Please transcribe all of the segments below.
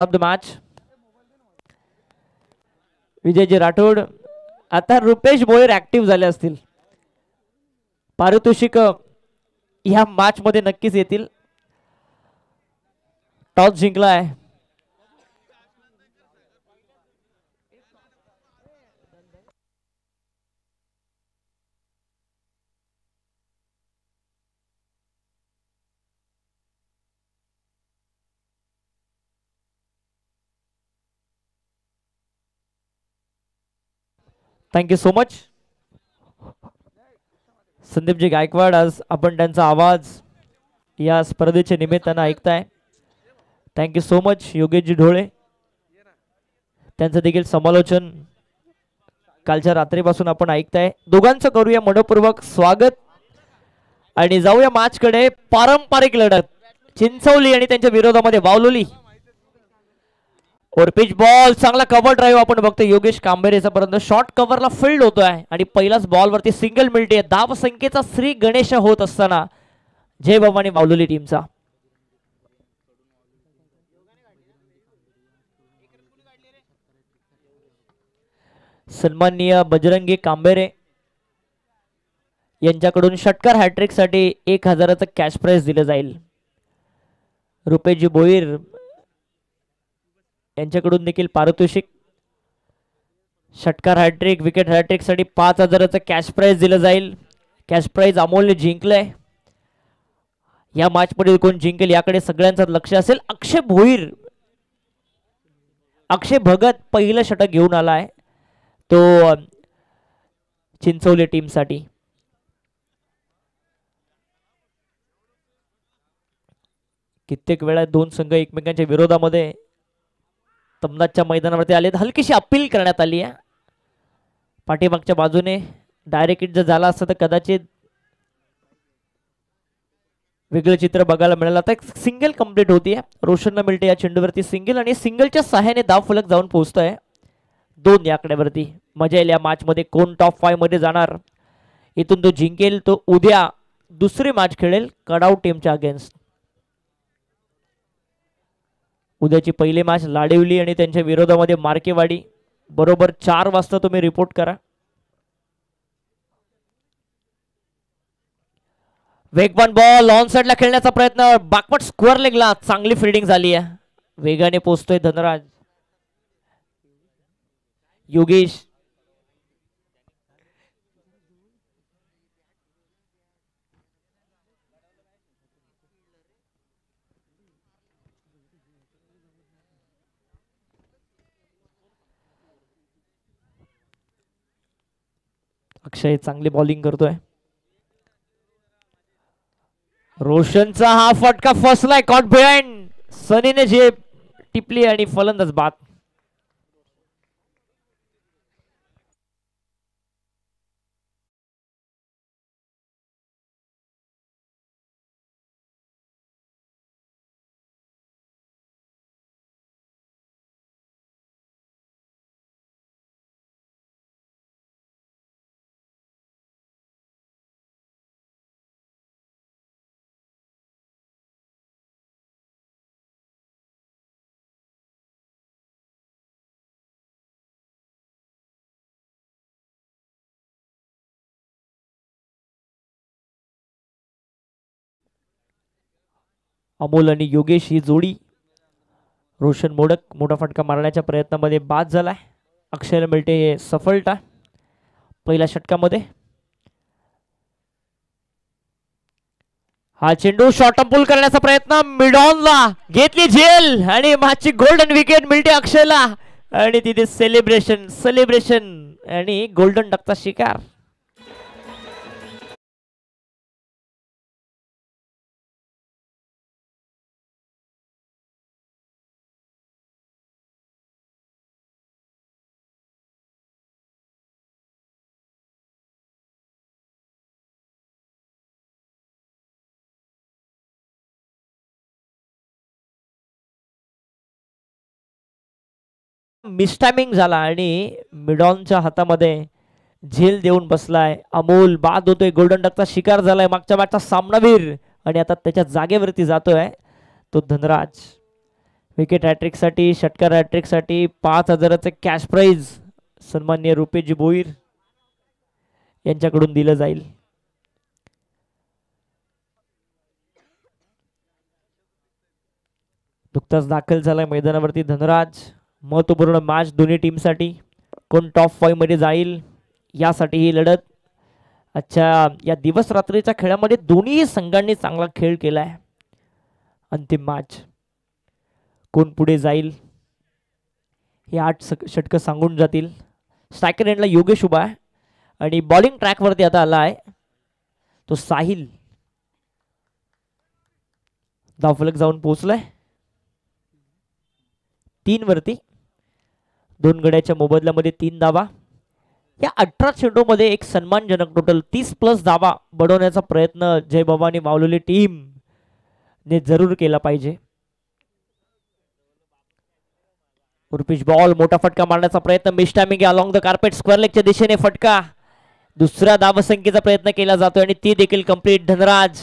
Of the match Vijayji Rathod. आता Rupesh Bhoyar active झाले असतील. पारितोषिक ह्या मॅच मध्ये नक्कीच येतील. टॉस जिंकला आहे. Thank you so much Sandeepji Gaikwad. आज आपण त्यांचा आवाज या स्पर्धेच्या निमित्तानं ऐकताय. Thank you so much Yogeshji Dhole. त्यांचं देखील समालोचन कालच्या रात्रीपासून आपण ऐकताय. दोघांचं करूया मनपूर्वक स्वागत आणि जाऊया मॅच कडे. पारंपरिक लढत चिंचवली आणि त्यांच्या विरोधामध्ये वावलोली. और पिच बॉल चांगला कव्हर ड्राईव्ह आपण बघतो योगेश कांबेरेचा, परंतु शॉर्ट कव्हरला फील्ड होतोय आणि पहिलाच बॉल वरती सिंगल मिळते. धाव संख्येचा श्री गणेश होत असताना जय भवानी वावलोली टीमचा. सन्माननीय बजरंगी कांबेरे यांच्याकडून षटकार हॅट्रिक साठी 1000चं कॅश प्राइज दिलं जाईल. रुपेशजी भोईर यांच्याकडून देखील पारितोषिक. षटकार हॅट्रिक विकेट हॅट्रिक साठी 5000चं कॅश प्राइज दिलं जाईल. कॅश प्राइज अमोलने जिंकलंय. या मॅच मध्ये कोण जिंकेल याकडे सगळ्यांचं लक्ष असेल. अक्षय भोईर, अक्षय भगत पहिलं षटक घेऊन आलाय तो चिंचवली टीम साठी. कित्येक वेळा दोन संघ एकमेकांच्या विरोधामध्ये तमनाच्या मैदानावरती आले. हलकीशी अपील करण्यात आली आहे पाठीमागच्या बाजूने. डायरेक्ट हिट जर झाला असतं तर कदाचित वेगळं चित्र बघायला मिळालं. आता एक सिंगल कंप्लीट होतीये. रोशनला मिळते या चेंडूवरती सिंगल आणि सिंगलच्या सहाय्याने धाव फलक जाऊन पोहोचतोय 2 या आकड्यावरती. मजा येईल या मॅच मध्ये. कोण टॉप 5 मध्ये जाणार, इथून तो जिंकेल तो उद्या दुसरी मॅच खेळेल कडाऊ टीमच्या अगेन्स्ट. उद्याची पहिली मॅच लाडिवली आणि त्यांच्या विरोधामध्ये मार्केवाडी. बरोबर 4 वाजता तुम्ही रिपोर्ट करा. वेगवान बॉल ऑन साइडला खेळण्याचा प्रयत्न, बॅकवर्ड स्क्वेअर लेगला चांगली फिल्डिंग झाली आहे. वेगाने पोहोचतोय धनराज. योगेश अक्षय चांगली बॉलिंग करतोय. रोशनचा हा फटका फसलाय. Caught behind. सनीने जे टिपली आणि फलंदाज बाद. अमोल आणि योगेश ही जोडी. रोशन मोडक मोठा फटका मारण्याच्या प्रयत्नामध्ये बाद झालाय. अक्षयला मिळते सफलता पहिल्या षटकामध्ये. हा चेंडू शॉर्ट पुल करण्याचा प्रयत्न, मिडॉनला घेतली झेल आणि मॅचची गोल्डन विकेट मिळते अक्षयला. आणि तिथे सेलिब्रेशन सेलिब्रेशन आणि गोल्डन डकचा शिकार. मिसटायमिंग झाला आणि मिडॉनच्या हातामध्ये झेल देऊन बसलाय. अमोल बाद होतोय. गोल्डन डकचा शिकार झालाय. मागच्या मॅचचा सामनावीर आणि आता त्याच्या जागेवरती जातोय तो धनराज. विकेट हॅट्रिक साठी, षटकार हॅट्रिक साठी 5,000चं कॅश प्राइज सन्माननीय रुपेशजी भोईर यांच्याकडून दिलं जाईल. नुकताच दाखल झालाय मैदानावरती धनराज. महत्वपूर्ण मॅच दोन्ही टीमसाठी. कोण टॉप 5 मध्ये जाईल यासाठी ही लढत. अच्छा, या दिवस रात्रीच्या खेळामध्ये दोन्ही संघांनी चांगला खेळ केलाय. अंतिम मॅच कोण पुढे जाईल हे 8 षटकं सांगून जातील. स्ट्रायकर एंडला योगेश उभा आहे आणि बॉलिंग ट्रॅकवरती आता आला आहे तो साहिल. धावफलक जाऊन पोहोचलाय 3 वरती. 2 गड्याच्या मोबदल्यामध्ये 3 धावा. या 18 चेंडूमध्ये एक सन्मानजनक टोटल 30+ धावा बनवण्याचा प्रयत्न जय भवानी मावलेली टीम ने जरूर केला पाहिजे. उर्पिश बॉल, मोठा फटका मारण्याचा प्रयत्न. Miss timing along the carpet, square लेगच्या दिशेने फटका. दुसऱ्या धावसंख्येचा प्रयत्न केला जातोय आणि ती देखील कंप्लीट. धनराज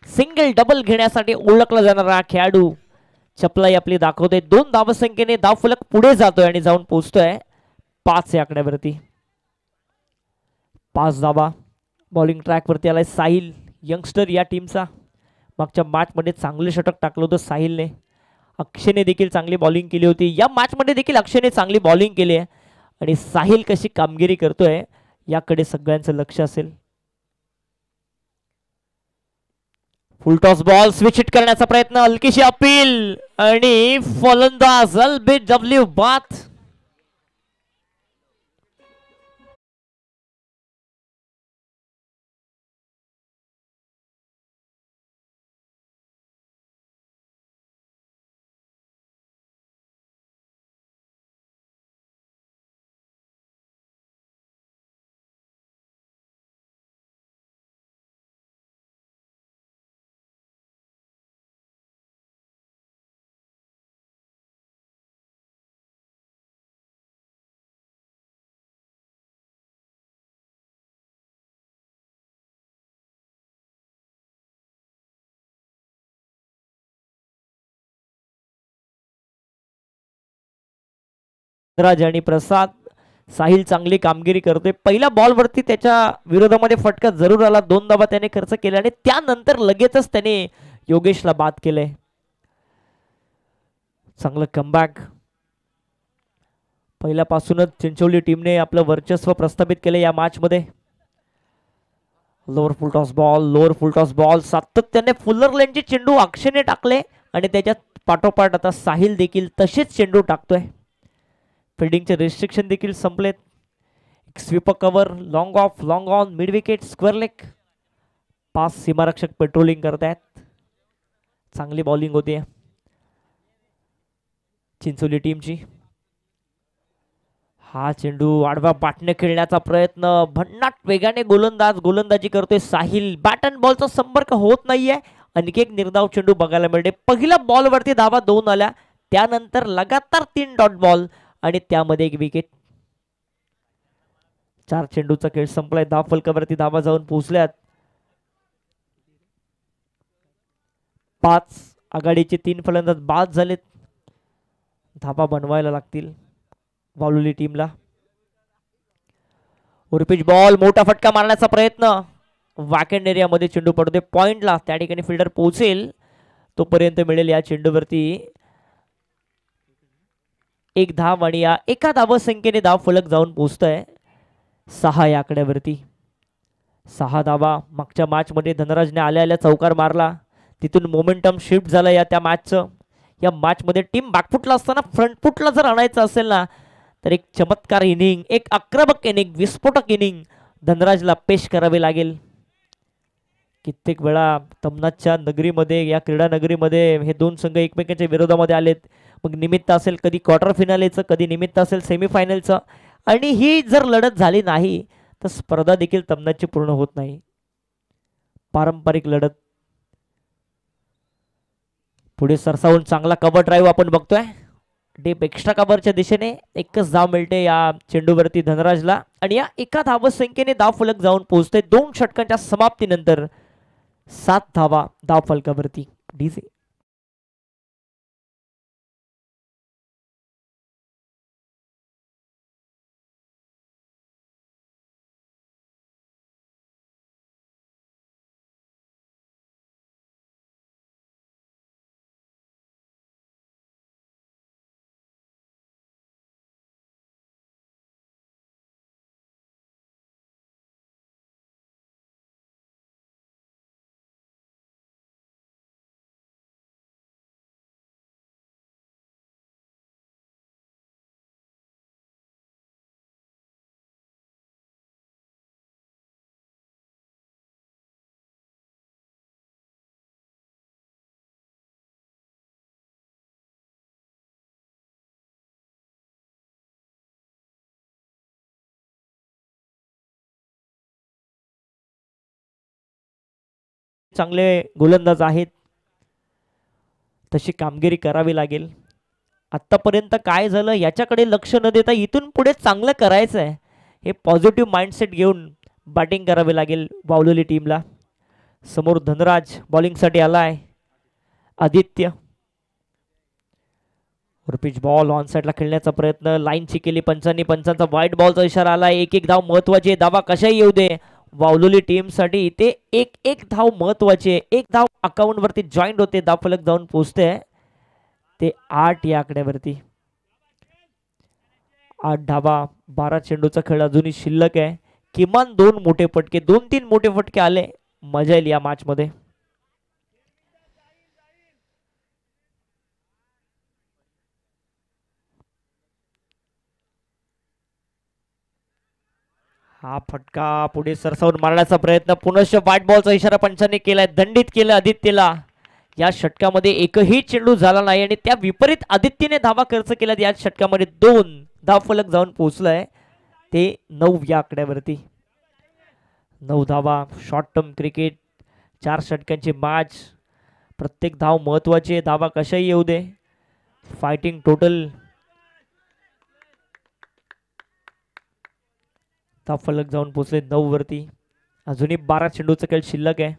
सिंगल डबल घेण्यासाठी ओळखला जाणारा खेळाडू चपलाई आपली दाखवतोय. 2 धावसंख्येने धावफलक पुढे जातोय आणि जाऊन पोहोचतोय 5 या आकड्यावरती. 5 धावा. बॉलिंग ट्रॅकवरती आलाय साहिल, यंगस्टर या टीमचा. मागच्या मॅचमध्ये चांगले षटक टाकलं होतं साहिलने. अक्षयने देखील चांगली बॉलिंग केली होती. या मॅचमध्ये देखील अक्षयने चांगली बॉलिंग केली आहे आणि साहिल कशी कामगिरी करतोय याकडे सगळ्यांचं लक्ष असेल. फुलटॉस बॉल, स्विच हिट करण्याचा प्रयत्न, हलकीशी अपील आणि फलंदाज अल्बिट डब्ल्यू बाथ. राज आणि प्रसाद. साहिल चांगली कामगिरी करतोय. पहिल्या बॉलवरती त्याच्या विरोधामध्ये फटका जरूर आला. 2 धावा त्याने खर्च केल्या आणि त्यानंतर लगेचच त्याने योगेशला बाद केलंय. चांगलं कमबॅक. पहिल्यापासूनच चिंचोली टीमने आपलं वर्चस्व प्रस्थापित केलं या मॅच मध्ये. Lower full toss ball, lower full toss ball. सातत्याने फुलर लेनचे चेंडू अक्षयने टाकले आणि त्याच्यात पाठोपाठ आता साहिल देखील तसेच चेंडू टाकतोय. फिल्डिंगचे रिस्ट्रिक्शन देखील संपलेत. Sweeper cover, long off, long on, mid wicket, square leg. 5 सीमारक्षक पेट्रोलिंग करतायत. चांगली बॉलिंग होती चिंचोली टीमची. हा चेंडू आडवा बाटने खेळण्याचा प्रयत्न. भन्नाट वेगाने गोलंदाजी करतोय साहिल. बॅट अँड बॉलचा संपर्क होत नाहीये. आणखी एक निर्धाव चेंडू बघायला मिळते. पहिल्या बॉलवरती धावा 2 आल्या, त्यानंतर लगातार 3 डॉट बॉल आणि त्यामध्ये 1 विकेट. 4 चेंडूचा खेळ संपलाय. धाव फलकावरती धावा जाऊन पोहोचल्यात 5. आघाडीचे 3 फलंदाज बाद झालेत. धावा बनवायला लागतील वालुली टीमला. उर्पिच बॉल, मोठा फटका मारण्याचा प्रयत्न. वॅकेंड एरियामध्ये चेंडू पडतोय पॉइंटला. त्या ठिकाणी फिल्डर पोहोचेल तोपर्यंत मिळेल या चेंडूवरती 1 धाव आणि या एका धावसंख्येने धाव फलक जाऊन पोहोचतोय 6 या आकड्यावरती. 6 धावा. मागच्या मॅच मध्ये धनराजने आल्या चौकार मारला, तिथून मोमेंटम शिफ्ट झालं या त्या मॅचचं. या मॅच मध्ये टीम बॅकफुटला असताना फ्रंटफुटला जर आणायचं असेल ना तर एक चमत्कार इनिंग, एक आक्रमक इनिंग, विस्फोटक इनिंग धनराजला पेश करावे लागेल. कित्येक वेळा तमनाच्या नगरीमध्ये, या क्रीडा नगरीमध्ये हे 2 संघ एकमेकांच्या विरोधामध्ये आलेत. मग निमित्त असेल कधी क्वार्टर फिनालेचं, कधी निमित्त असेल सेमीफायनलचं. आणि ही जर लढत झाली नाही तर स्पर्धा देखील तमनाची पूर्ण होत नाही. पारंपरिक लढत पुढे सरसावून चांगला कव्हर ड्राईव्ह आपण बघतोय. डीप एक्स्ट्रा कव्हरच्या दिशेने 1च धाव मिळते या चेंडूवरती धनराजला आणि या एका धावसंख्येने धाव फलक जाऊन पोहोचते 2 षटकांच्या समाप्तीनंतर 7 धावा धाव फलकावरती. डीजे चांगले गोलंदाज आहेत, तशी कामगिरी करावी लागेल. आत्तापर्यंत काय झालं याच्याकडे लक्ष न देता इथून पुढे चांगलं करायचं आहे, हे पॉझिटिव्ह माइंडसेट घेऊन बॅटिंग करावी लागेल वावलेली टीमला. समोर धनराज बॉलिंगसाठी आला आहे. आदित्य पिच बॉल ऑन साइडला खेळण्याचा प्रयत्न, लाईनची केली पंचांनी, पंचांचा व्हाईट बॉलचा इशारा आला. एक एक धाव महत्वाची, धावा कशाही येऊ दे वावलोली टीम साठी इथे एक एक धाव महत्वाची आहे. एक धाव अकाउंट वरती जॉईंट होते, धाव फलक जाऊन पोहोचते ते 8 या आकड्यावरती. 8 धावा, 12 चेंडूचा खेळ अजूनही शिल्लक आहे. किमान 2 मोठे फटके, 2-3 मोठे फटके आले, मजा येईल या मॅच मध्ये. हा फटका पुढे सरसावून मारण्याचा प्रयत्न, पुनश्च व्हाईट बॉलचा इशारा पंचांनी केलाय, दंडित केलं आदित्यला. या षटकामध्ये एकही चेंडू झाला नाही आणि त्या विपरीत आदित्यने धावा खर्च केल्या. या षटकामध्ये 2 धाव फलक जाऊन पोहोचलाय ते 9 या आकड्यावरती. 9 धावा, शॉर्ट टर्म क्रिकेट, 4 षटकांची मॅच, प्रत्येक धाव महत्वाची आहे, धावा कशाही येऊ दे. फायटिंग टोटल, धाव फलक जाऊन पोहोचले 9 वरती. अजूनही 12 चेंडूचा खेळ शिल्लक आहे.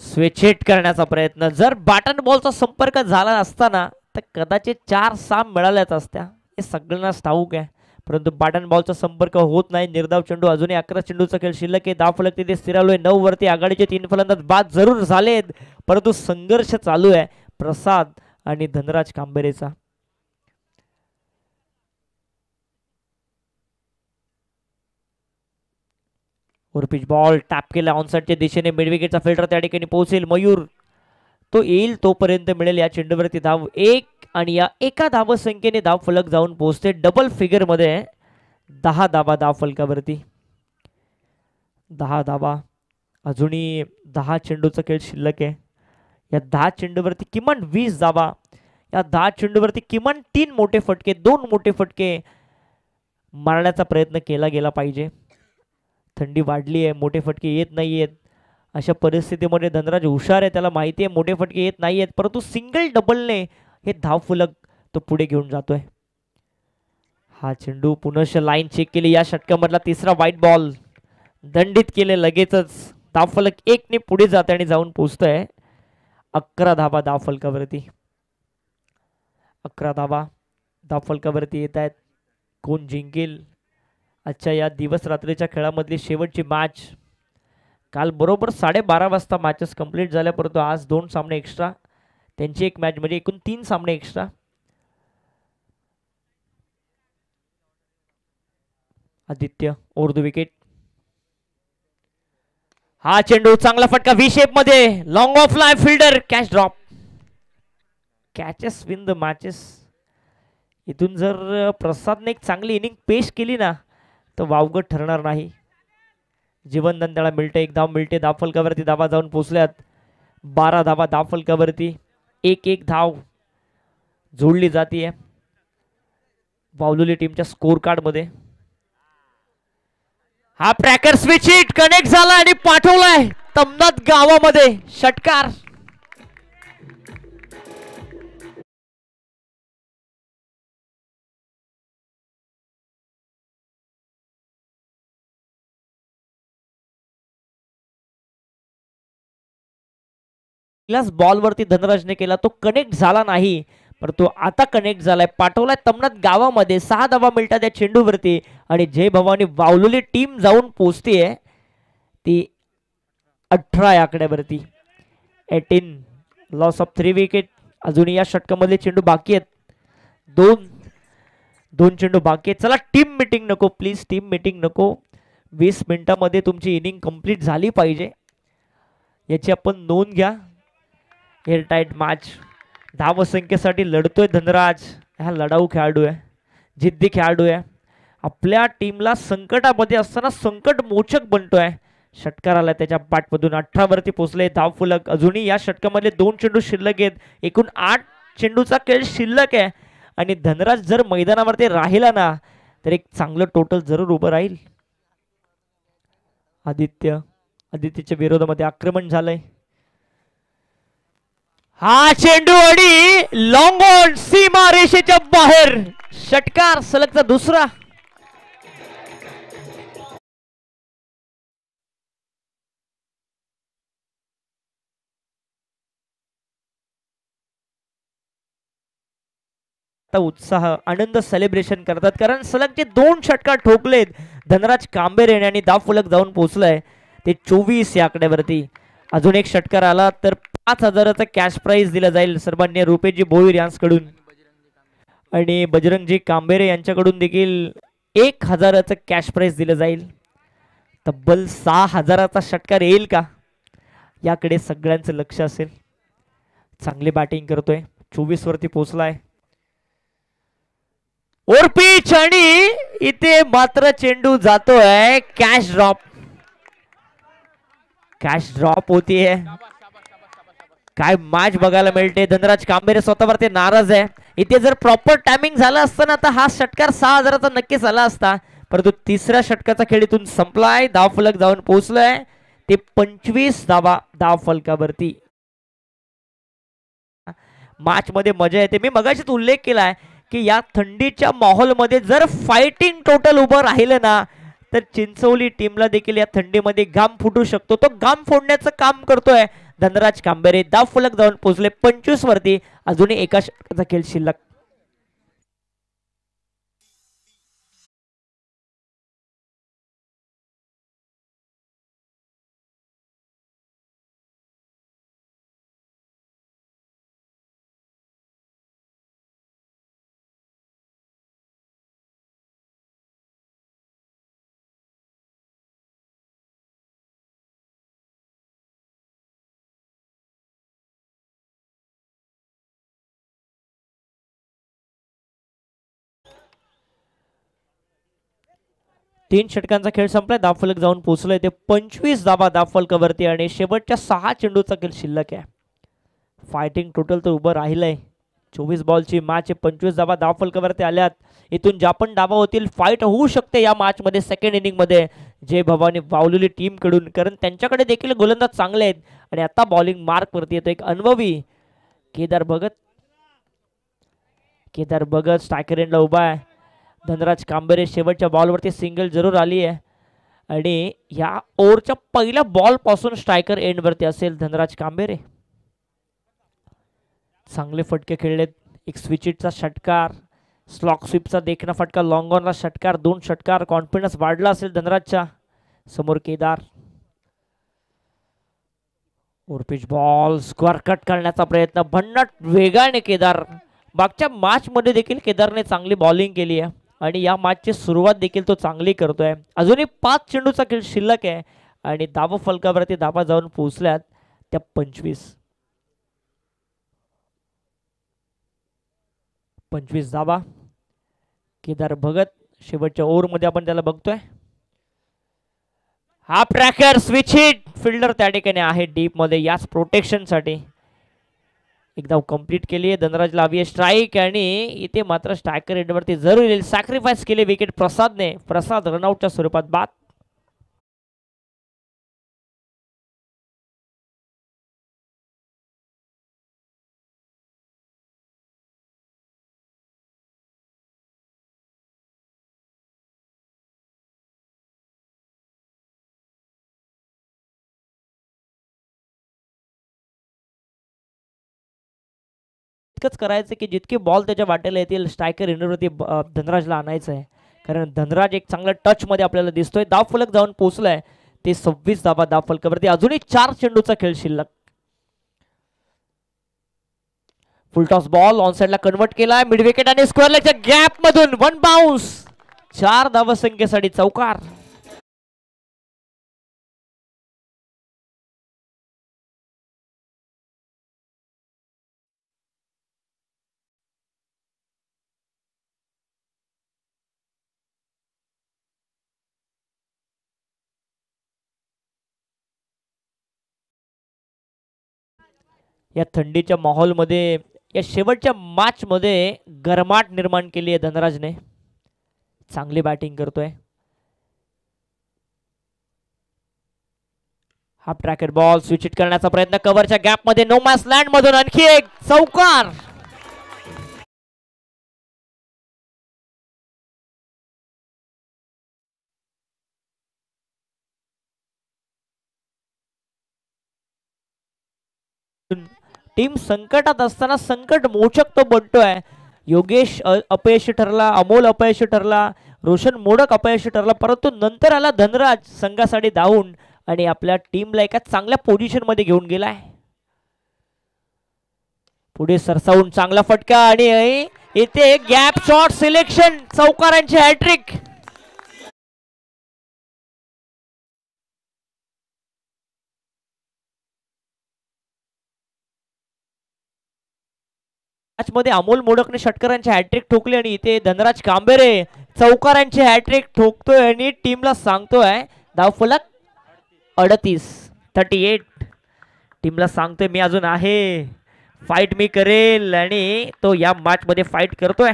स्विच हिट करण्याचा प्रयत्न, जर बॅटन बॉलचा संपर्क झाला असताना तर कदाचित 4-6 मिळाल्याच असत्या, हे सगळ्यांनाच ठाऊक आहे. परंतु बॅटन बॉलचा संपर्क होत नाही. निर्धाव चेंडू, अजूनही 11 चेंडूचा खेळ शिल्लक आहे. धाव फलक तिथे स्थिरावलोय 9 वरती. आघाडीचे 3 फलंदाज बाद जरूर झालेत, परंतु संघर्ष चालू आहे प्रसाद आणि धनराज कांबेरेचा. पिच बॉल टॅप केला ऑनसाइडच्या दिशेने, मिड विकेटचा फिल्डर त्या ठिकाणी पोहोचेल. मयूर तो येईल तोपर्यंत मिळेल या चेंडूवरती धाव 1 आणि या एका धाव संख्येने धाव फलक जाऊन पोहोचते डबल फिगर मध्ये. 10 धावा धाव फलकावरती, 10 धावा. अजूनही 10 चेंडूचा खेळ शिल्लक आहे. या 10 चेंडूवरती किमान 20 धावा, या 10 चेंडूवरती किमान 3 मोठे फटके, 2 मोठे फटके मारण्याचा प्रयत्न केला गेला पाहिजे. थंडी वाढली आहे, मोठे फटके येत नाही आहेत. अशा परिस्थितीमध्ये धनराज हुशार आहे, त्याला माहिती आहे मोठे फटके येत नाही आहेत, परंतु सिंगल डबलने हे धाव फलक तो पुढे घेऊन जातोय. हा चेंडू पुनश्च लाईन चेक केली. या षटकामधला तिसरा व्हाईट बॉल दंडित केले, लगेचच धाव फलक 1 ने पुढे जाते आणि जाऊन पोहोचतोय 11 धावा धाव फलकावरती. 11 धावा धाव फलकावरती येत आहेत. कोण जिंकेल आजच्या या दिवस रात्रीच्या खेळामधली शेवटची मॅच? काल बरोबर 12:30 वाजता मॅचेस कंप्लीट झाल्या, परंतु आज 2 सामने एक्स्ट्रा, त्यांची एक मॅच म्हणजे एकूण 3 सामने extra. Aditya over the wicket. हा चेंडू चांगला फटका व्ही शेप मध्ये, long of lie fielder, catch drop. Catches win the matches. इथून जर प्रसादने एक चांगली इनिंग पेश केली ना तर वावगट ठरणार नाही. जीवनदान त्याला मिळते, 1 धाव मिळते. धाव फलकावरती धावा जाऊन पोहोचल्यात 12 धावा धाव फलकावरती. 1-1 धाव जोडली जाते वावलोली टीमच्या स्कोर कार्ड मध्ये. हा ट्रॅकर स्विच हिट कनेक्ट झाला आणि पाठवलाय तमनाथ गावामध्ये षटकार. बॉल वरती धनराजने केला, तो कनेक्ट झाला नाही, परंतु आता कनेक्ट झालाय, पाठवलाय तमनाथ गावामध्ये. 6 धावा मिळतात त्या चेंडूवरती आणि जय भवानी वावलेली टीम जाऊन पोहोचतीये ती 18 या आकड्यावरती. 18 लॉस ऑफ 3 विकेट. अजून या षटकामधले चेंडू बाकी आहेत, 2 चेंडू बाकी आहेत. चला टीम मीटिंग नको प्लीज, टीम मीटिंग नको. 20 मिनिटांमध्ये तुमची इनिंग कंप्लीट झाली पाहिजे, याची आपण नोंद घ्या. एअरटाईट मॅच, धावसंख्येसाठी लढतोय धनराज. हा लढाऊ खेळाडू आहे, जिद्दी खेळाडू आहे, आपल्या टीमला संकटामध्ये असताना संकट मोचक बनतोय. षटकार आला त्याच्या बॅटमधून, 18 वरती पोहोचले धाव फलक. अजूनही या षटकामध्ये 2 चेंडू शिल्लक आहेत, एकूण 8 चेंडूचा खेळ शिल्लक आहे आणि धनराज जर मैदानावरती राहिला ना तर एक चांगलं टोटल जरूर उभं राहील. आदित्यच्या विरोधामध्ये आक्रमण झालंय. हा चेंडू आणि लॉंग ऑन सीमा रेषेच्या बाहेर, षटकार सलगचा दुसरा. उत्साह आनंद सेलिब्रेशन करतात कारण सलगचे 2 षटकार ठोकलेत धनराज कांबेरे आणि धावफलक जाऊन पोहोचलाय ते 24 या आकड्यावरती. अजून एक षटकार आला तर 5,000चा कॅश प्राइज दिला जाईल सर्वांनी रुपेशजी भोईर यांच्याकडून आणि बजरंगजी कांबेरे यांच्याकडून देखील 1,000चा कॅश प्राइज दिलं जाईल. तब्बल 6,000चा षटकार येईल का याकडे सगळ्यांचं लक्ष असेल. चांगली बॅटिंग करतोय, 24 वरती पोहोचलाय. ओर पिच आणि इथे मात्र चेंडू जातोय कॅश ड्रॉप होतीये. काय मॅच बघायला मिळते. धनराज कांबेरे स्वतःवरती नाराज आहे. इथे जर प्रॉपर टायमिंग झाला असतं ना तर हा षटकार 6,000चा नक्कीच आला असता, परंतु तिसऱ्या षटकाचा खेळ इथून संपलाय. धावफलक जाऊन पोहोचलाय ते 25 धावा धावफलकावरती. मॅच मध्ये मजा येते. मी मगाशीच उल्लेख केलाय की या थंडीच्या माहोलमध्ये जर फायटिंग टोटल उभं राहिलं ना तर चिंचवली टीमला देखील या थंडीमध्ये घाम फुटू शकतो. तो घाम फोडण्याचं काम करतोय धनराज कांबेरे. धावफलक जाऊन पोहोचले 25 वरती. अजूनही एका षटकाचा खेळ शिल्लक. तीन षटकांचा खेळ संपलाय. धावफलक जाऊन पोहोचलाय ते 25 धावा धावफलकावरती आणि शेवटच्या 6 चेंडूचा खेळ शिल्लक आहे. फायटिंग टोटल तर उभं राहिलंय. 24 बॉलची मॅच 25 धावा धावफलकावरती आल्यात. इथून ज्या पण धावा होतील फाईट होऊ शकते या मॅच मध्ये सेकंड इनिंग मध्ये जय भवानी वावलेली टीम कडून, कारण त्यांच्याकडे देखील गोलंदाज चांगले आहेत. आणि आता बॉलिंग मार्क वरती येतो एक अनुभवी केदार भगत स्ट्रायकर एंडला उभा आहे. धनराज कांबेरे शेवटच्या बॉलवरती सिंगल जरूर आली आहे आणि या ओव्हरच्या पहिल्या बॉल पासून स्ट्रायकर एंड वरती असेल धनराज कांबेरे. चांगले फटके खेळलेत. एक स्विचिटचा षटकार, स्लॉक स्वीपचा देखना फटका, लॉंग ऑनला षटकार, 2 षटकार. कॉन्फिडन्स वाढला असेल धनराजच्या. समोर केदार. ओरपिच बॉल स्क्वेअर कट करण्याचा प्रयत्न भन्नाट वेगाने केदार. मागच्या मॅच मध्ये देखील केदारने चांगली बॉलिंग केली आहे आणि या मॅचची सुरुवात देखील तो चांगली करतोय. अजूनही 5 चेंडूचा खेळ शिल्लक आहे आणि धावा फलकावरती धावा जाऊन पोहोचल्यात त्या 25 धावा. केदार भगत शेवटच्या ओव्हर मध्ये आपण त्याला बघतोय. हा ट्रॅकर स्विच हिट. फिल्डर त्या ठिकाणी आहे डीप मध्ये याच प्रोटेक्शन साठी. एकदा कंप्लीट केली आहे. धनराजला हवी आहे स्ट्राईक आणि इथे मात्र स्ट्रायकर एंडवरती जरूर येईल. सॅक्रिफाईस केले विकेट प्रसादने. प्रसाद रनआउटच्या स्वरूपात बाद. इतकंच करायचं की जितके बॉल त्याच्या वाटेला येतील स्ट्रायकर एंडवरती धनराजला आणायचं आहे, कारण धनराज एक चांगला टच मध्ये आपल्याला दिसतोय. धावफलक जाऊन पोहोचलाय ते 26 धावा धावफलकावरती. अजूनही 4 चेंडूचा खेळ शिल्लक. फुलटॉस बॉल ऑन साइडला कन्वर्ट केलाय. मिड विकेट आणि स्क्वेअर लेगच्या गॅप मधून 1 बाउन्स. 4 धावसंख्येसाठी चौकार. या थंडीच्या माहोलमध्ये या शेवटच्या मॅच मध्ये गरमाट निर्माण केली आहे धनराजने. चांगली बॅटिंग करतोय. हाफ ट्रॅकेट बॉल स्विच हिट करण्याचा प्रयत्न कव्हरच्या गॅप मध्ये नो मॅच लँड मधून आणखी एक चौकार. टीम संकटात असताना संकट मोचक तो बनतोय. योगेश अपयशी ठरला, अमोल अपयशी ठरला, रोशन मोडक अपयशी ठरला, परंतु नंतर आला धनराज संघासाठी धावून आणि आपल्या टीमला एका चांगल्या पोझिशन मध्ये घेऊन गेलाय. पुढे सरसावून चांगला फटका आणि इथे गॅप शॉट सिलेक्शन, चौकारांची हॅट्रिक. मॅच मध्ये अमोल मोडकने षटकारांची हॅट्रिक ठोकली आणि इथे धनराज कांबेरे चौकारांची हॅट्रिक ठोकतोय आणि टीमला सांगतोय धावफलक 38. टीमला सांगतोय मी अजून आहे, फाईट मी करेल आणि तो या मॅच मध्ये फाईट करतोय.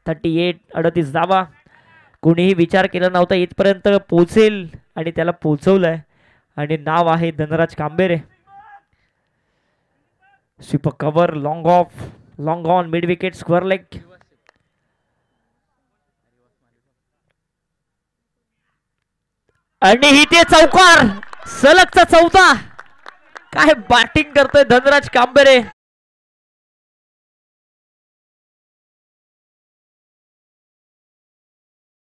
38 धावा. कोणीही विचार केला नव्हता इथपर्यंत पोहोचेल आणि त्याला पोहोचवलंय आणि नाव आहे Dhanraj Kambere. Sweeper cover, long off, long on, mid wicket, square leg. आणि इथे चौकार, सलगचा चौथा. काय बॅटिंग करतोय धनराज कांबेरे.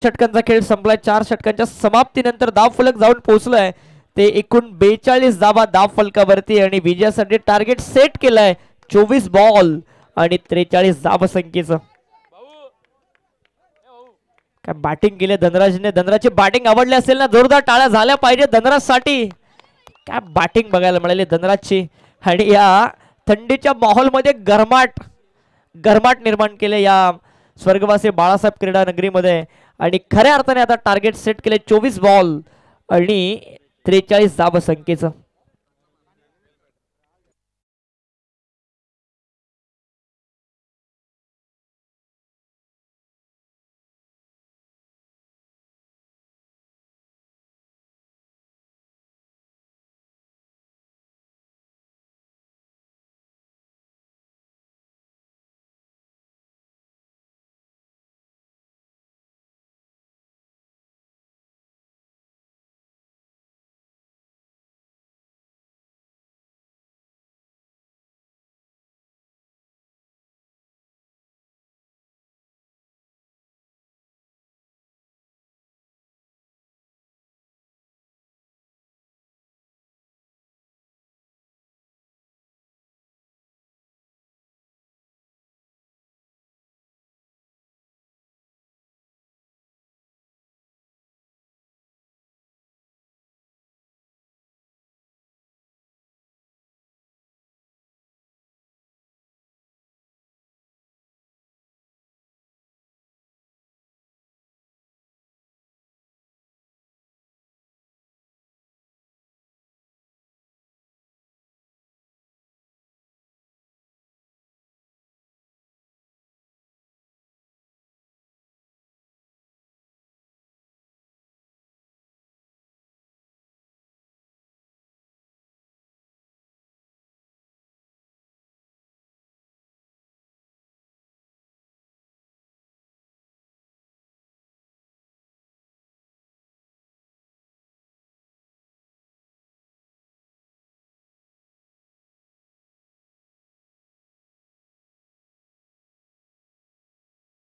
षटकांचा खेळ संपलाय. 4 षटकांच्या समाप्तीनंतर धावफलक जाऊन पोहोचलाय ते एकूण 42 धावा धावफलकावरती आणि विजयासाठी टार्गेट सेट केलंय 24 बॉल आणि 43 धाव संख्येचं. काय बॅटिंग केली धनराजने. धनराजची बॅटिंग आवडली असेल ना, जोरदार टाळ्या झाल्या पाहिजे धनराज साठी. काय बॅटिंग बघायला मिळाली धनराजची आणि या थंडीच्या माहोल मध्ये गरमाट निर्माण केले या स्वर्गवासी बाळासाहेब क्रीडा नगरीमध्ये आणि खऱ्या अर्थाने आता टार्गेट सेट केले 24 बॉल आणि 43 धाव संख्येचं.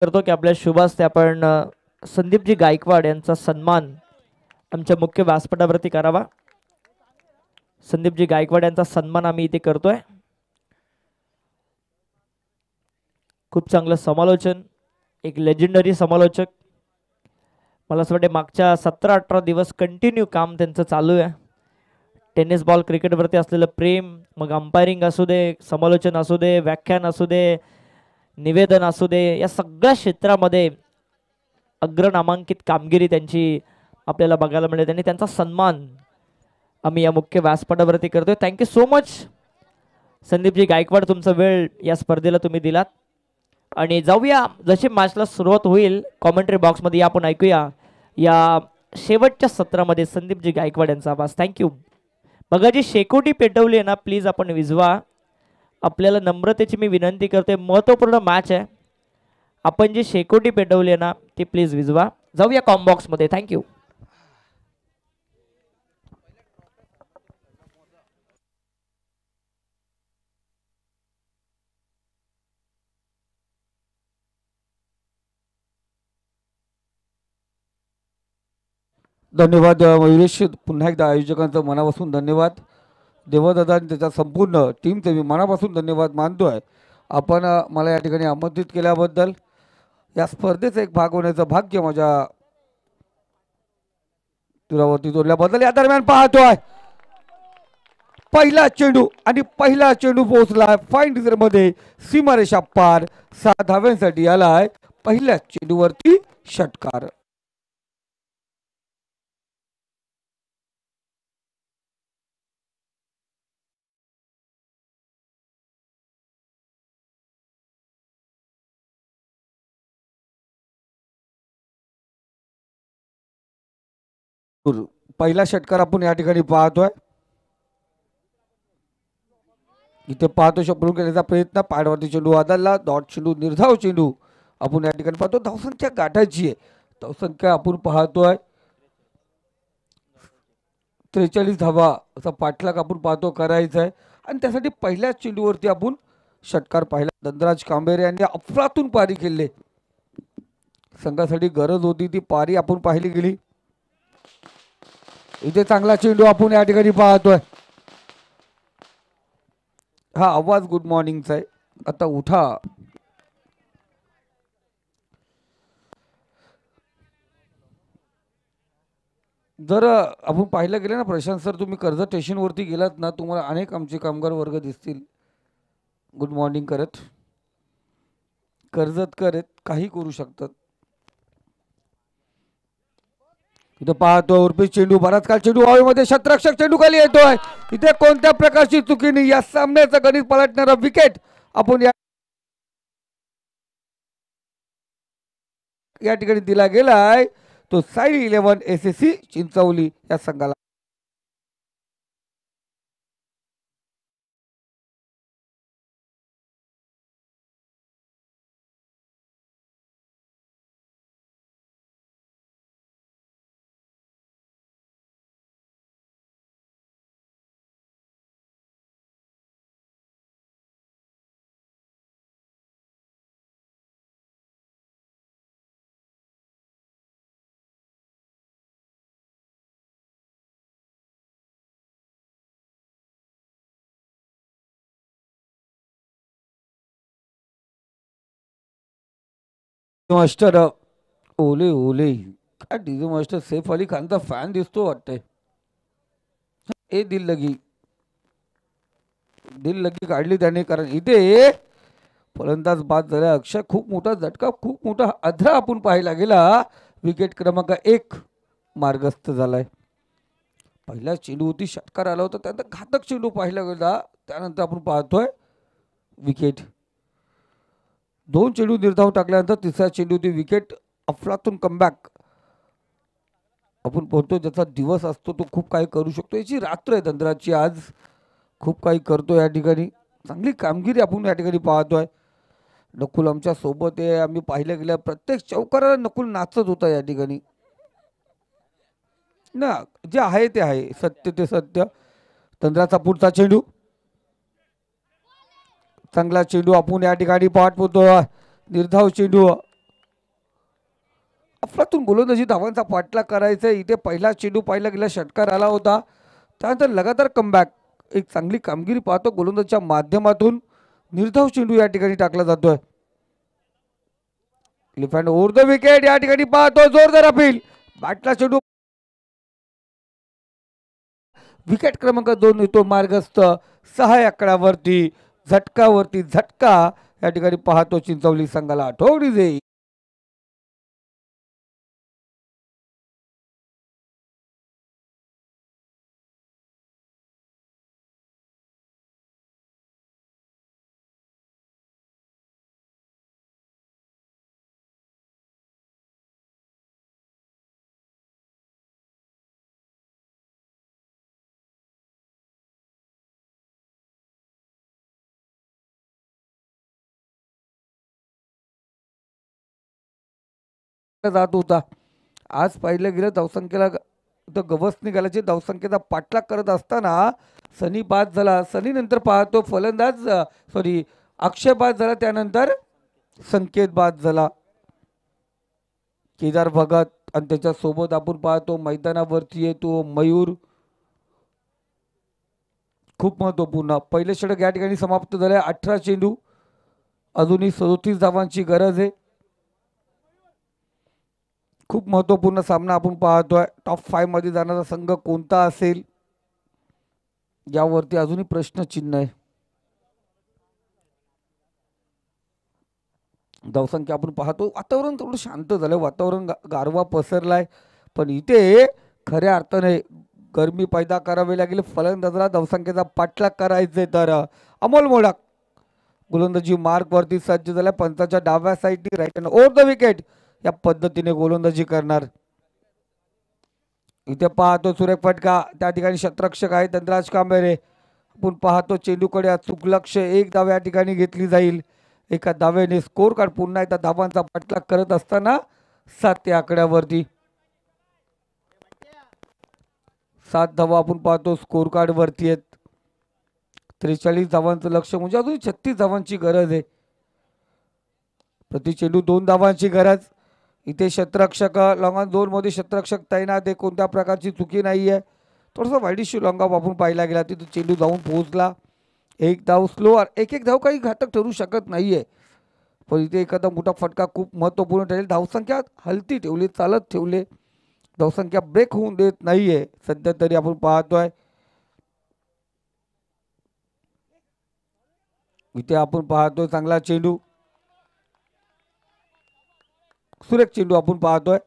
करतो की आपल्या शुभ हस्ते आपण संदीपजी गायकवाड यांचा सन्मान आमच्या मुख्य व्यासपीठावरती करावा. संदीपजी गायकवाड यांचा सन्मान आम्ही इथे करतोय. खूप चांगलं समालोचन, एक लेजेंडरी समालोचक. मला असं वाटतं मागच्या 17-18 दिवस कंटिन्यू काम त्यांचं चालू आहे. टेनिस बॉल क्रिकेटवरती असलेलं प्रेम, मग अंपायरिंग असू दे, समालोचन असू दे, व्याख्यान असू दे, निवेदन असू दे, या सगळ्या क्षेत्रामध्ये अग्रनामांकित कामगिरी त्यांची आपल्याला बघायला मिळते आणि त्यांचा सन्मान आम्ही या मुख्य व्यासपीठावरती करतोय. Thank you so much Sandeepji Gaikwad, तुमचा वेळ या स्पर्धेला तुम्ही दिलात. आणि जाऊया, जशी मॅचला सुरुवात होईल कॉमेंट्री बॉक्समध्ये आपण ऐकूया या शेवटच्या सत्रामध्ये संदीपजी गायकवाड यांचा आवाज. थँक्यू. बघा जी शेकोटी पेटवली आहे ना, प्लीज आपण विझवा. आपल्याला नम्रतेची मी विनंती करते, महत्वपूर्ण मॅच आहे. आपण जी शेकोटी पेटवली आहे ना, ती प्लीज विझवा. जाऊया कॉम्बॉक्स मध्ये. थँक्यू. धन्यवाद मयुरेश, पुन्हा एकदा आयोजकांचं मनापासून धन्यवाद. देवदादा आणि त्याच्या संपूर्ण टीमचे मी मनापासून धन्यवाद मानतो आहे. आपण मला या ठिकाणी आमंत्रित केल्याबद्दल, या स्पर्धेचा एक भाग होण्याचं भाग्य माझ्या तुरावरती जोडल्याबद्दल. या दरम्यान पाहतोय पहिला चेंडू आणि पहिला चेंडू पोहोचलाय फाईन डिझर मध्ये, सीमारेषा पार. 6 धाव्यांसाठी आलाय. पहिल्या चेंडूवरती षटकार. पहिला षटकार आपण या ठिकाणी पाहतोय. इथे पाहतो शपलून करण्याचा प्रयत्न, पाडवरती चेंडू आदलला, डॉट चेंडू, निर्धाव चेंडू आपण या ठिकाणी पाहतो. धावसंख्या गाठायची आहे. धावसंख्या आपण पाहतोय 43 धावा असा पाठलाग आपण पाहतो करायचा आहे. आणि त्यासाठी पहिल्याच चेंडूवरती आपण षटकार पाहिला. धनराज कांबेरे यांनी अफलातून पारी केले. संघासाठी गरज होती ती पारी आपण पाहिली गेली. इथे चांगला चेंडू आपण या ठिकाणी पाहतोय. हा आवाज गुड मॉर्निंगचा आहे. आता उठा. जर आपण पाहिलं गेलं ना प्रशांत सर, तुम्ही कर्जत स्टेशनवरती गेलात ना, तुम्हाला अनेक आमचे कामगार वर्ग दिसतील गुड मॉर्निंग करत. कर्जत करत काही करू शकतात. इथं पाहतो उर्फी चेंडू, बराच काळ चेंडू हवेमध्ये, शतरक्षक चेंडू खाली येतोय. इथे कोणत्या प्रकारची चुकी नाही. या सामन्याचं गणित पलटणारा विकेट आपण या ठिकाणी दिला गेलाय. तो साई 11 SSC चिंचवली या संघाला. मास्टर ओले ओले, काय डीजे मास्टर सैफ अली खानचा फॅन दिसतो वाटतंय. ए दिल लगी काढली त्याने, कारण इथे फलंदाज बाद झाला. अक्षय खूप मोठा झटका, खूप मोठा अधरा आपण पाहायला गेला. विकेट क्रमांक 1 मार्गस्थ झालाय. पहिला चेंडूवरती षटकार आला होता, त्यानंतर घातक चेंडू पाहिला गेला, त्यानंतर आपण पाहतोय विकेट. 2 चेंडू निर्धाव टाकल्यानंतर तिसऱ्या चेंडूवरती विकेट. अफलातून कमबॅक आपण बोलतो, ज्याचा दिवस असतो तो खूप काही करू शकतो. याची रात्र आहे धनराजची आज. खूप काही करतो या ठिकाणी. चांगली कामगिरी आपण या ठिकाणी पाहतोय. नकुल आमच्या सोबत आहे. आम्ही पाहिलं गेल्या प्रत्येक चौकाराला नकुल नाचत होता या ठिकाणी ना. जे आहे ते आहे, सत्य ते सत्य. तंद्राचा पुढचा चेंडू, चांगला चेंडू आपण या ठिकाणी पाठ पोहतो. निर्धाव चेंडू, अफलातून गोलंदाजी धावांचा पाठलाग करायचा. इथे पहिला चेंडू पाहिला गेला, षटकार आला होता, त्यानंतर लगातार कमबॅक. एक चांगली कामगिरी पाहतो गोलंदाजीच्या माध्यमातून. निर्धाव चेंडू या ठिकाणी टाकला जातोय. Lift hand over the wicket या ठिकाणी पाहतो. जोरदार अपील, बॅटला चेंडू, विकेट क्रमांक 2 येतो मार्गस्थ. 6 आकड्यावरती झटकावरती झटका या ठिकाणी पाहतो चिंचवली संघाला आठवडी देईल. जात होता. आज पाहिलं गेलं धावसंख्येला तर गवसणी घालायची धावसंख्येचा पाठलाग करत असताना सनी बाद झाला. सनी नंतर पाहतो फलंदाज सॉरी अक्षय बाद झाला, त्यानंतर संकेत बाद झाला. केदार भगत आणि त्याच्या सोबत आपण पाहतो मैदानावरती येतो मयूर. खूप महत्वपूर्ण पहिले षटक या ठिकाणी समाप्त झाले. 18 चेंडू, अजूनही 37 धावांची गरज आहे. खूप महत्वपूर्ण सामना आपण पाहतोय. टॉप 5 मध्ये जाणारा संघ कोणता असेल यावरती अजूनही प्रश्नचिन्ह आहे. धावसंख्या आपण पाहतो, वातावरण थोडं शांत झालं, वातावरण गारवा पसरलाय, पण इथे खऱ्या अर्थाने गरमी पैदा करावी लागेल. फलंदाजाला धावसंख्येचा पाठलाग करायचे तर अमोल मोडक गोलंदाजी मार्क वरती सज्ज झाला. पंचाच्या डाव्या साईडनी right hand over the wicket या पद्धतीने गोलंदाजी करणार. इथे पाहतो सुरेख फटका, त्या ठिकाणी शतरक्षक आहे धनराज कांबेरे. आपण पाहतो चेंडूकडे अचूक लक्ष, एक धाव या ठिकाणी घेतली जाईल. एका धावेने स्कोर कार्ड पुन्हा एकदा धावांचा पाठलाग करत असताना 7 या आकड्यावरती 7 धावा आपण पाहतो स्कोर कार्ड वरती आहेत. 43 धावांचं लक्ष म्हणजे अजून 36 धावांची गरज आहे. प्रति चेंडू 2 धावांची गरज. इथे शतरक्षक लॉंग ऑन झोन मध्ये शतरक्षक तैनात आहे, कोणत्या प्रकारची चुकी नाहीये. थोडासा वाईट इश्यू लॉंग ऑफ आपण पाहिला गेला, तिथे चेंडू जाऊन पोहोचला. एक धाव स्लो, एक धाव काही घातक ठरू शकत नाहीये, पण इथे एखादा मोठा फटका खूप महत्वपूर्ण ठरेल. धावसंख्या हलती ठेवली, चालत ठेवले, धावसंख्या ब्रेक होऊन देत नाहीये सध्या तरी आपण पाहतोय. इथे आपण पाहतोय चांगला चेंडू, सुरेख चेंडू आपण पाहतोय.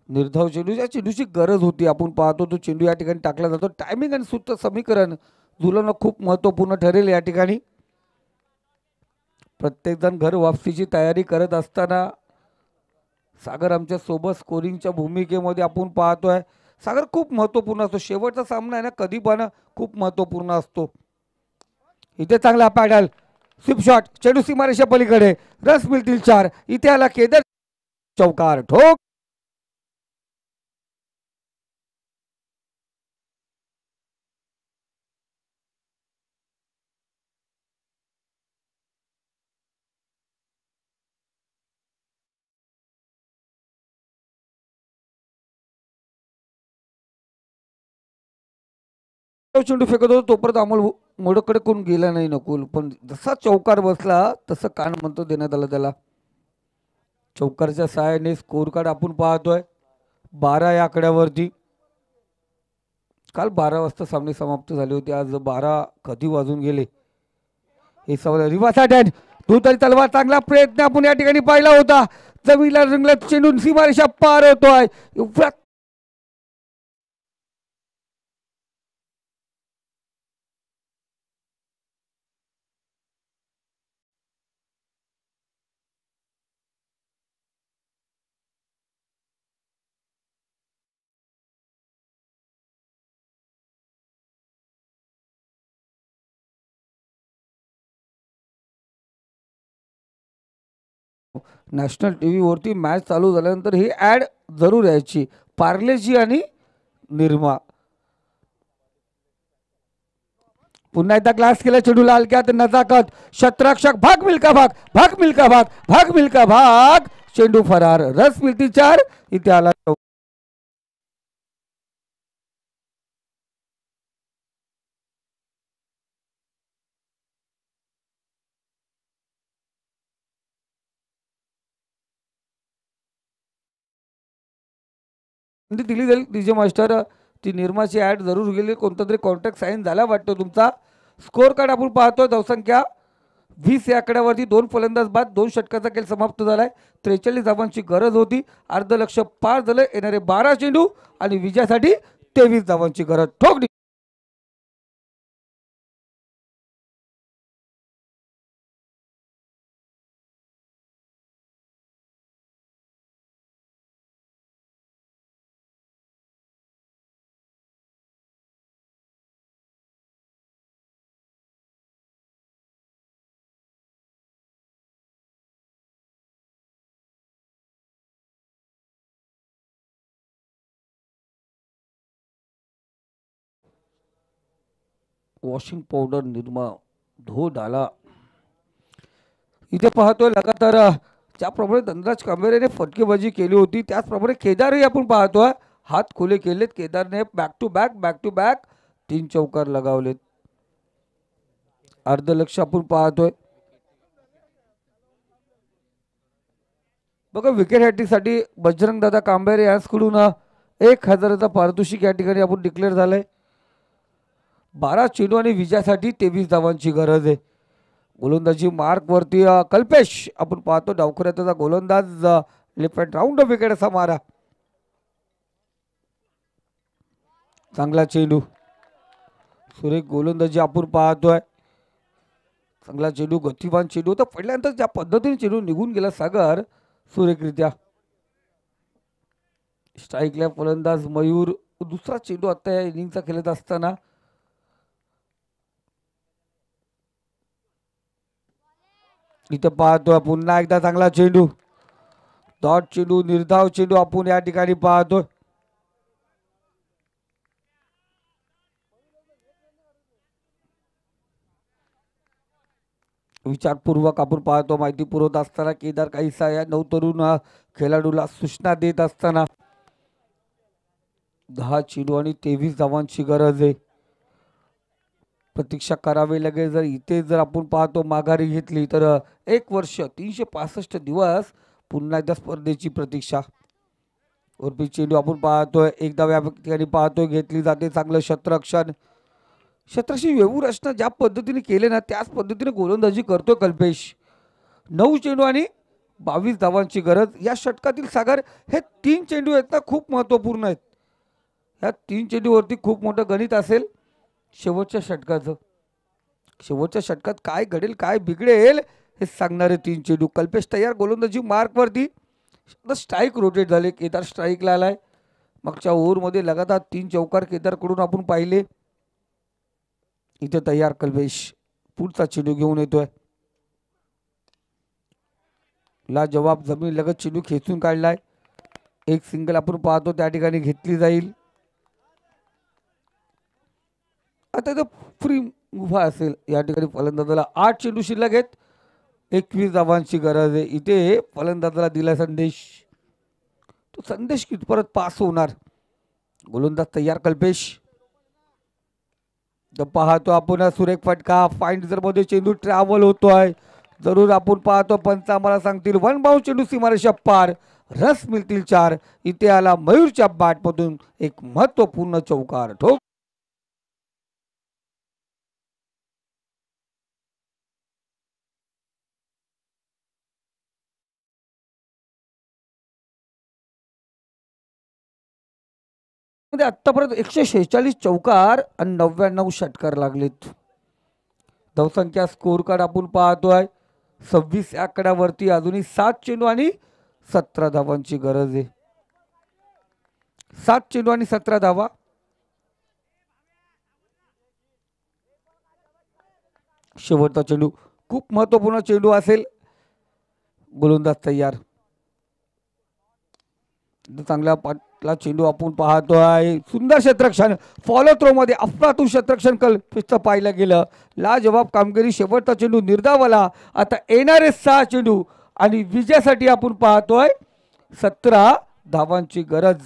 निर्धाव चेंडू, या चेंडूची गरज होती. आपण पाहतो तो चेंडू या ठिकाणी टाकला जातो. टायमिंग आणि सूत्र समीकरण जुळवणं खूप महत्वपूर्ण ठरेल या ठिकाणी. प्रत्येक जण घर वापसीची तयारी करत असताना सागर आमच्या सोबत स्कोरिंगच्या भूमिकेमध्ये आपण पाहतोय. सागर खूप महत्वपूर्ण असतो, शेवटचा सामना आहे ना कधी पण खूप महत्वपूर्ण असतो. इथे चांगला पॅडल स्वीप शॉट, चेंडू सीमारेषा पलीकडे, रस मिळतील 4. इथे आला केदार, चौकार ठोक. चेंडू फेकत होतो तोपर्यंत अमोल मोडकडे कोण गेला नाही नकुल, पण जसा चौकार बसला तसं कान म्हणतो देण्यात आलं त्याला. चौकारच्या सहाय्याने स्कोर कार्ड आपण पाहतोय 12 या आकड्यावरती. काल 12 वाजता सामने समाप्त झाले होते, आज 12 कधी वाजून गेले हे सवाल. रिवासा डॅन तरी तलवार, चांगला प्रयत्न आपण या ठिकाणी पाहिला होता. जमीला रंगला चेंडू सीमारेषा पार होतोय. नॅशनल टीव्ही वरती मॅच चालू झाल्यानंतर ही ऍड जरूर यायची, पार्लेजी आणि निर्मा. पुन्हा एकदा ग्लास केला चेंडू लाल क्या नजाकत, शतरक्षक भाग मिल्का भाग, भाग मिल्का भाग, भाग मिल्का भाग, चेंडू फरार, रस मिळती 4. इथे आला दिली जाईल. डीजे मास्टर ती निर्माची ऍड जरूर गेली, कोणता तरी कॉन्ट्रॅक्ट साईन झाला वाटतो तुमचा. स्कोर कार्ड आपण पाहतोय धावसंख्या 20 या आकड्यावरती. 2 फलंदाज बाद, 2 षटकाचा खेळ समाप्त झालाय. 43 धावांची गरज होती, अर्ध लक्ष पार झालं. येणारे 12 चेंडू आणि विजयासाठी 23 धावांची गरज. ठोक. वॉशिंग पावडर निर्मा धो डाला. इथे पाहतोय लगातार ज्याप्रमाणे धनराज कांबेरेने फटकेबाजी केली होती त्याचप्रमाणे केदारही आपण पाहतोय हात खुले केलेत. केदारने बॅक टू बॅक 3 चौकार लगावलेत. अर्धलक्ष आपण पाहतोय. बघा विकेट हॅट्रिकसाठी बजरंग दादा कांबेरे यांच्याकडून 1000चा पारितोषिक या ठिकाणी आपण डिक्लेअर झालंय. 12 चेंडू आणि विजयासाठी 23 धावांची गरज आहे. गोलंदाजी मार्क वरती कल्पेश आपण पाहतो डावखुऱ्याचा गोलंदाज लेफ्ट हँड राऊंड विकेट असा मारा. चांगला चेंडू सुरेख गोलंदाजी आपण पाहतोय. चांगला चेंडू गतिमान चेंडू तर पहिल्यांदाच ज्या पद्धतीने चेंडू निघून गेला सागर सुरेखरित्या. स्ट्राईकला फलंदाज मयूर. दुसरा चेंडू आता या इनिंगचा खेळत असताना इथं पाहतोय पुन्हा एकदा चांगला चेंडू डॉट चेंडू निर्धाव चेंडू आपण या ठिकाणी पाहतोय. विचारपूर्वक आपण पाहतो माहिती पुरवत असताना केदार काहीसा या नवतरुण खेळाडूला सूचना देत असताना 10 चेंडू आणि 23 धावांची गरज आहे. प्रतीक्षा करावी लागेल. जर इथे जर आपण पाहतो माघारी घेतली तर 1 वर्ष 365 दिवस पुन्हा एकदा स्पर्धेची प्रतीक्षा. वरती चेंडू आपण पाहतोय एकदा या ठिकाणी पाहतोय घेतली जाते. चांगलं क्षेत्ररक्षण क्षेत्रशी व्यवस्था ज्या पद्धतीने केले ना त्याच पद्धतीने गोलंदाजी करतोय कल्पेश. 9 चेंडू आणि 22 धावांची गरज. या षटकातील सागर हे 3 चेंडू आहेत ना खूप महत्वपूर्ण आहेत. या 3 चेंडूवरती खूप मोठं गणित असेल शेवटच्या षटकाचं. शेवटच्या षटकात काय घडेल काय बिघडेल हे सांगणारे 3 चेंडू. कल्पेश तयार गोलंदाजी मार्कवरती. स्ट्राईक रोटेट झाले. केदार स्ट्राईकला आलाय. मागच्या ओव्हरमध्ये लगातार 3 चौकार केदारकडून आपण पाहिले. इथे तयार कल्पेश पुढचा चेंडू घेऊन येतोय. ला जवाब जमीन लगत चेंडू खेचून काढलाय. एक सिंगल आपण पाहतो त्या ठिकाणी घेतली जाईल. आता इथं फ्री उभा असेल या ठिकाणी फलंदाजाला 8 चेंडू शिल्लक आहेत. 21 धावांची गरज आहे. इथे फलंदाजाला दिला संदेश. तो संदेश कितपर्यंत पास होणार. गोलंदाज तयार कल्पेश. पाहतो आपण सुरेख फटका फाइंडर मध्ये चेंडू ट्रॅव्हल होतोय. जरूर आपण पाहतो पंच आम्हाला सांगतील 1 बाउंड चेंडू सीमारेषा पार. रस मिळतील 4. इथे आला मयूरच्या बॅटमधून एक महत्वपूर्ण चौकार. ठोक आतापर्यंत 146 चौकार आणि 99 षटकार लागलेत. धावसंख्या स्कोर कार्ड आपण पाहतोय 26 या आकड्यावरती अजूनही 7 चेंडू आणि 17 धावांची गरज आहे. 7 चेंडू आणि 17 धावा. शेवटचा चेंडू खूप महत्वपूर्ण चेंडू असेल. गोलंदाज तयार. चांगला पाटला चेंडू आपण पाहतोय. सुंदर क्षेत्ररक्षण फॉलो थ्रो मध्ये अफलातून क्षेत्ररक्षण कल्पेशचं पाहिलं गेलं. लाजवाब कामगिरी. शेवटचा चेंडू निर्धावाला. आता येणारे 6 चेंडू आणि विजयासाठी आपण पाहतोय 17 धावांची गरज.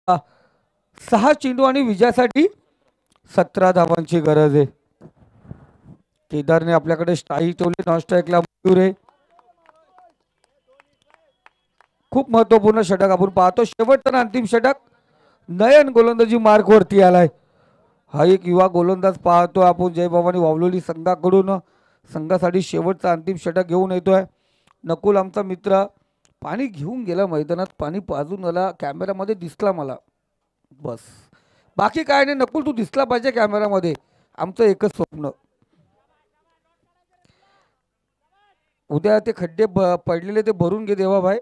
आ, 6 चेंडू आणि विजयासाठी 17 धावांची गरज आहे. केदारने आपल्याकडे स्ट्राईक ठेवले, नॉन स्ट्राईकला मयूर आहे. खूप महत्वपूर्ण षटक आपण पाहतो. शेवटचा अंतिम षटक. नयन गोलंदाजी मार्क वरती आलाय. हा एक युवा गोलंदाज पाहतो आपण जयभवानी वावलोली संघाकडून. संघासाठी शेवटचा अंतिम षटक घेऊन येतोय. नकुल आमचा मित्र पाणी घेऊन गेला मैदानात, पाणी पाजून आला, कॅमेरामध्ये दिसला मला, बस बाकी काय नाही. नकुल तू दिसला पाहिजे कॅमेरामध्ये, आमचं एकच स्वप्न. उद्या ते खड्डे पडलेले ते भरून घे देवा भाई.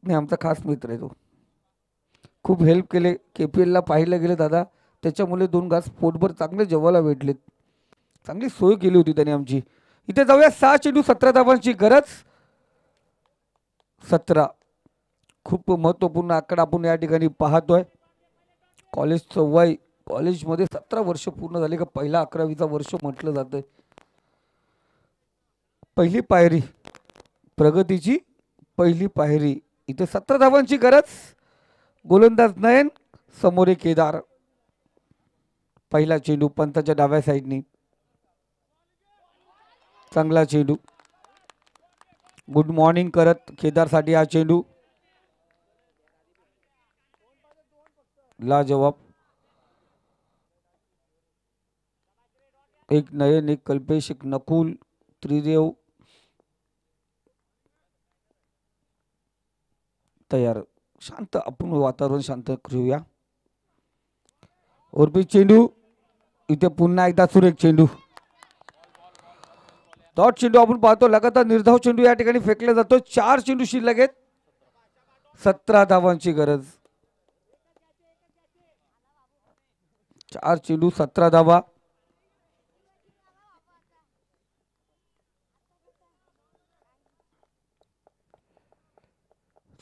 नाही आमचा खास मित्र आहे तो, खूप हेल्प केले. KPL ला पाहायला गेले दादा, त्याच्यामुळे 2 घास पोटभर चांगले जेवायला भेटलेत. चांगली सोय केली होती त्याने आमची. इथे जाऊया 6 चेंडू 17 धावांची गरज. 17 खूप महत्वपूर्ण आकडा आपण या ठिकाणी पाहतोय. कॉलेजचं वय, कॉलेजमध्ये 17 वर्ष पूर्ण झाले का पहिला 11वीचा वर्ष म्हटलं जातंय. पहिली पायरी, प्रगतीची पहिली पायरी. इथे 17 धावांची गरज. गोलंदाज नयन, समोरे केदार. पहिला चेंडू पंताच्या डाव्या साईडनी, चांगला चेंडू. गुड मॉर्निंग करत केदारसाठी हा चेंडू लाजवाब. एक नयन, एक कल्पेश, एक नकुल, त्रिदेव तयार. शांत आपण वातावरण शांत करूया. ओरपी चेंडू. इथे पुन्हा एकदा सुरेख चेंडू. डॉट चेंडू आपण पाहतो. लगातार निर्धाव चेंडू या ठिकाणी फेकला जातो. 4 चेंडू शिल्लक आहेत. 17 धावांची गरज. 4 चेंडू 17 धावा.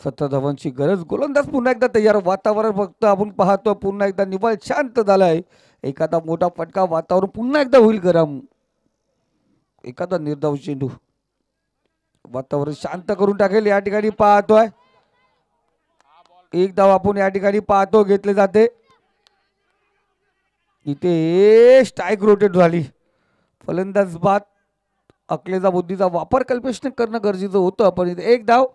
सत्ता धावांची गरज. गोलंदाज पुन्हा एकदा तयार. वातावरण फक्त आपण पाहतो पुन्हा एकदा निव्वळ शांत झालंय. एखादा मोठा फटका, वातावरण पुन्हा एकदा होईल गरम. एखादा निर्धाव चेंडू वातावरण शांत करून टाकेल. या ठिकाणी पाहतोय एक धाव आपण या ठिकाणी पाहतो घेतले जाते. इथे स्ट्राईक रोटेट झाली. फलंदाज बाद. अकलेचा बुद्धीचा वापर कल्पेशने करणं गरजेचं होतं, पण इथे एक धाव.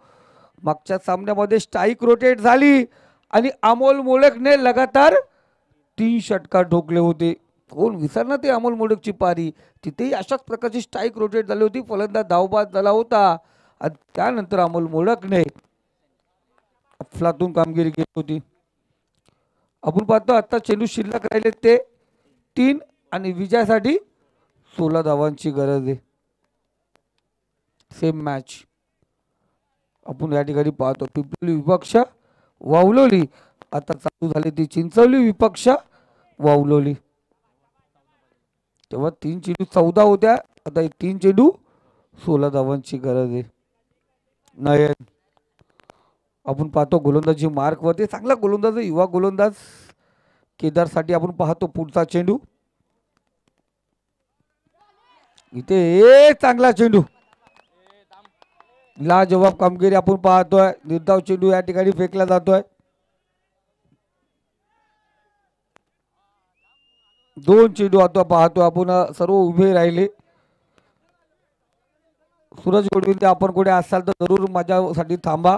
मागच्या सामन्यामध्ये स्ट्राईक रोटेट झाली आणि अमोल मोडकने लगातार 3 षटकार ठोकले होते. कोण विसरणार ते अमोल मोडकची पारी. तिथेही अशाच प्रकारची स्ट्राईक रोटेट झाली होती. फलंदाज धावबाद झाला होता आणि त्यानंतर अमोल मोडकने अफलातून कामगिरी केली होती. आपण पाहतो आता चेंडू शिल्लक राहिले ते 3 आणि विजयासाठी 16 धावांची गरज आहे. सेम मॅच आपण या ठिकाणी पाहतो. पिंपरी विपक्ष वावलोली. आता चालू झाली ती चिंचवली विपक्ष वावलोली. तेव्हा 3 चेंडू 14 होत्या, आता 3 चेंडू 16 धावांची गरज आहे. नयन आपण पाहतो गोलंदाजी मार्क वरती. चांगला गोलंदाज, युवा गोलंदाज केदारसाठी आपण पाहतो. पुढचा चेंडू. इथे चांगला चेंडू. लाजवाब कामगिरी आपण पाहतोय. निर्धाव चेंडू या ठिकाणी फेकला जातोय. 2 चेंडू आता पाहतो आपण. सर्व उभे राहिले. सूरज गोडविंदे आपण कुठे असाल तर जरूर माझ्यासाठी थांबा.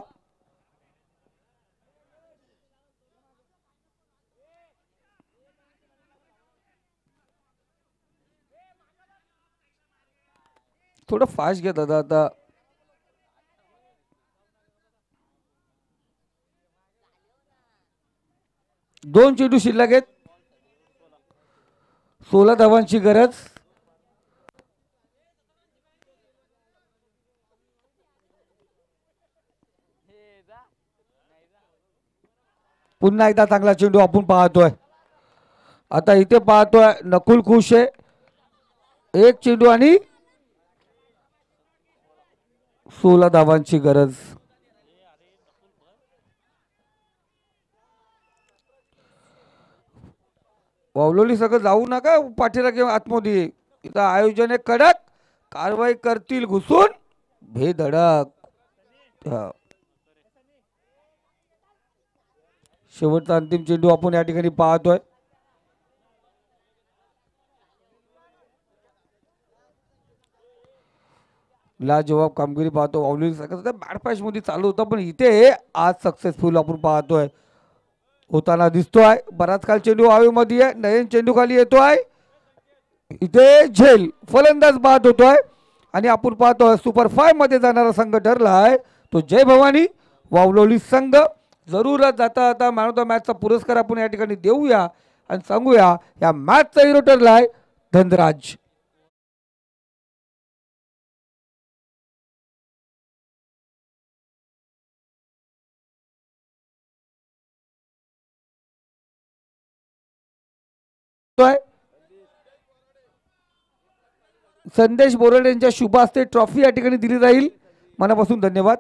थोडं फास्ट घ्या दादा. आता 2 चेंडू शिल्लक आहेत. 16 धावांची गरज. पुन्हा एकदा चांगला चेंडू आपण पाहतोय. आता इथे पाहतोय नकुल खुश आहे. 1 चेंडू आणि 16 धावांची गरज. वावलोली सगळं जाऊ नका पाठीला किंवा आतमध्ये. इथं आयोजन आहे कडक. कारवाई करतील घुसून बेधडक. शेवटचा अंतिम चेंडू आपण या ठिकाणी पाहतोय. लाजवाब कामगिरी पाहतो. वावलेली सगळं बॅट पॅच मध्ये चालू होतं, पण इथे आज सक्सेसफुल आपण पाहतोय होताना दिसतोय. बराच काल चेंडू हवेमध्ये आहे. नयन चेंडू खाली येतोय. इथे झेल फलंदाज बाद होतोय आणि आपण पाहतोय सुपर 5 मध्ये जाणारा संघ ठरलाय तो जय भवानी वावलोली संघ. जरूरच जाता जाता मॅन ऑफ द मॅचचा पुरस्कार आपण या ठिकाणी देऊया आणि सांगूया या मॅचचा हिरो ठरलाय धनराज. संदेश बोराडे यांच्या शुभ हस्ते ट्रॉफी या ठिकाणी दिली जाईल. मनापासून धन्यवाद.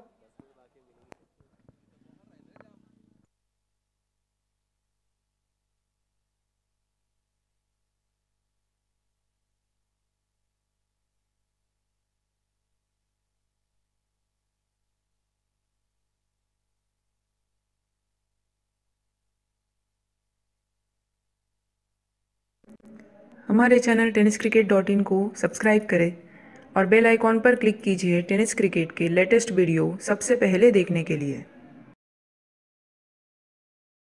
हमारे चैनल tenniscricket.in को सब्सक्राइब करें और बेल आइकॉन पर क्लिक कीजिए टेनिस क्रिकेट के लेटेस्ट वीडियो सबसे पहले देखने के लिए.